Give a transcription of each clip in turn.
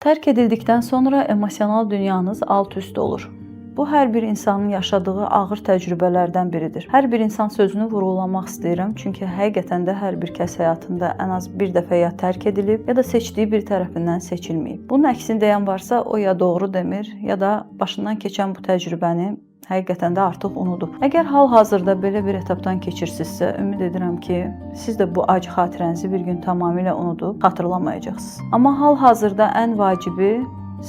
Tərk edildikdən sonra emosional dünyanız alt-üst olur. Bu, hər bir insanın yaşadığı ağır təcrübələrdən biridir. Hər bir insan sözünü vurğulamaq istəyirəm, çünki həqiqətən də hər bir kəs həyatında ən az bir dəfə ya tərk edilib, ya da seçdiyi bir tərəfindən seçilməyib. Bunun əksini deyən varsa, o ya doğru demir, ya da başından keçən bu təcrübəni həqiqətən də artıq unudub. Əgər hal-hazırda belə bir etapdan keçirsinizsə, ümid edirəm ki, siz də bu acı xatirənizi bir gün tamamilə unudub xatırlamayacaqsınız. Amma hal-hazırda ən vacibi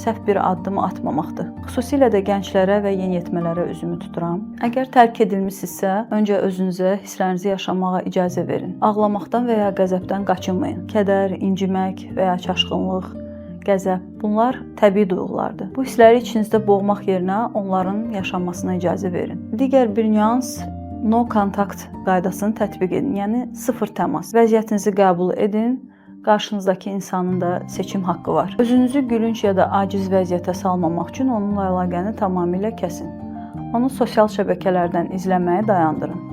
səhv bir addım atmamaqdır. Xüsusilə də gənclərə və yeniyetmələrə üzümü tuturam. Əgər tərk edilmisinizsə, öncə özünüzə hisslərinizi yaşamağa icazə verin. Ağlamaqdan və ya qəzəbdən qaçınmayın. Kədər, incimək və ya çaşqınlıq, qəzəb, bunlar təbii duyğulardır. Bu hissləri içinizdə boğmaq yerinə onların yaşanmasına icazə verin. Digər bir nüans, no contact qaydasını tətbiq edin. Yəni sıfır təmas. Vəziyyətinizi qəbul edin. Qarşınızdakı insanın da seçim haqqı var. Özünüzü gülünc ya da aciz vəziyyətə salmamaq üçün onunla əlaqəni tamamilə kəsin. Onu sosial şəbəkələrdən izləməyi dayandırın.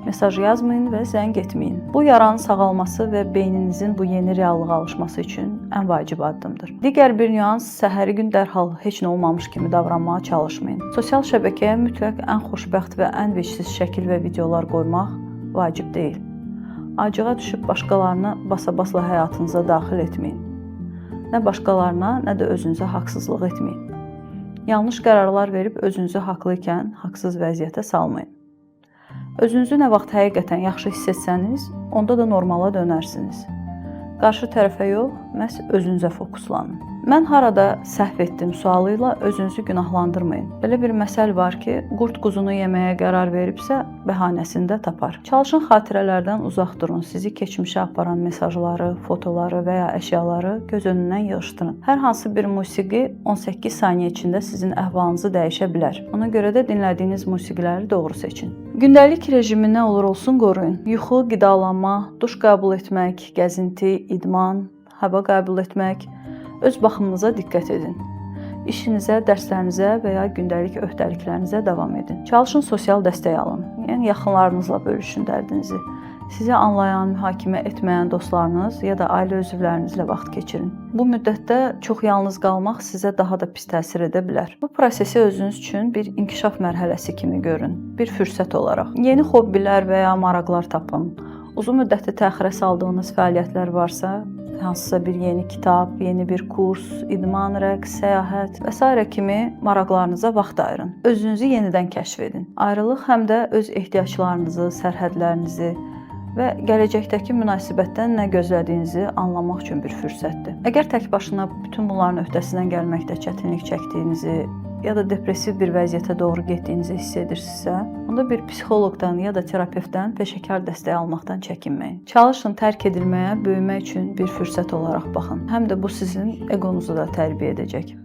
Mesaj yazmayın və zəng etməyin. Bu yaranın sağalması və beyninizin bu yeni reallığa alışması üçün ən vacib addımdır. Digər bir nüans, səhəri gün dərhal heç nə olmamış kimi davranmağa çalışmayın. Sosial şəbəkəyə mütləq ən xoşbəxt və ən vecsiz şəkil və videolar qoymaq vacib deyil. Acığa düşüb başqalarını basa-basla həyatınıza daxil etməyin. Nə başqalarına, nə də özünüzə haqsızlıq etməyin. Yanlış qərarlar verib özünüzü haqlı ikən haqsız vəziyyətə salmayın. Özünüzü nə vaxt həqiqətən yaxşı hiss etsəniz, onda da normala dönərsiniz. Qarşı tərəfə yox, məhz özünüzə fokuslanın. Mən harada səhv etdim sualı ilə özünüzü günahlandırmayın. Belə bir məsəl var ki, qurd quzunu yeməyə qərar veribsə, bəhanəsini də tapar. Çalışın xatirələrdən uzaq durun. Sizi keçmişə aparan mesajları, fotoları və ya əşyaları göz önündən yığışdırın. Hər hansı bir musiqi 18 saniyə içində sizin əhvalınızı dəyişə bilər. Ona görə də dinlədiyiniz musiqiləri doğru seçin. Gündəlik rejimi nə olur olsun qoruyun. Yuxu, qidalanma, duş qəbul etmək, gəzinti, idman, hava qəbul etmək, öz baxımınıza diqqət edin. İşinizə, dərslərinizə və ya gündəlik öhdəliklərinizə davam edin. Çalışın sosial dəstək alın. Yəni yaxınlarınızla bölüşün dərdinizi. Sizi anlayan, mühakimə etməyən dostlarınız ya da ailə üzvlərinizlə vaxt keçirin. Bu müddətdə çox yalnız qalmaq sizə daha da pis təsir edə bilər. Bu prosesi özünüz üçün bir inkişaf mərhələsi kimi görün, bir fürsət olaraq. Yeni hobbilər və ya maraqlar tapın. Uzun müddətli təxirə saldığınız fəaliyyətlər varsa, hansısa bir yeni kitab, yeni bir kurs, idman, rəqs, səyahət və s. kimi maraqlarınıza vaxt ayırın. Özünüzü yenidən kəşf edin. Ayrılıq həm də öz ehtiyaclarınızı, sərhədlərinizi və gələcəkdəki münasibətdən nə gözlədiyinizi anlamaq üçün bir fürsətdir. Əgər tək başına bütün bunların öhdəsindən gəlməkdə çətinlik çəkdiyinizi ya da depressiv bir vəziyyətə doğru getdiyinizi hiss edirsinizsə, onda bir psixoloqdan ya da terapevtdən peşəkar dəstək almaqdan çəkinməyin. Çalışın tərk edilməyə, böyümək üçün bir fürsət olaraq baxın. Həm də bu sizin egonuzu da tərbiyə edəcək.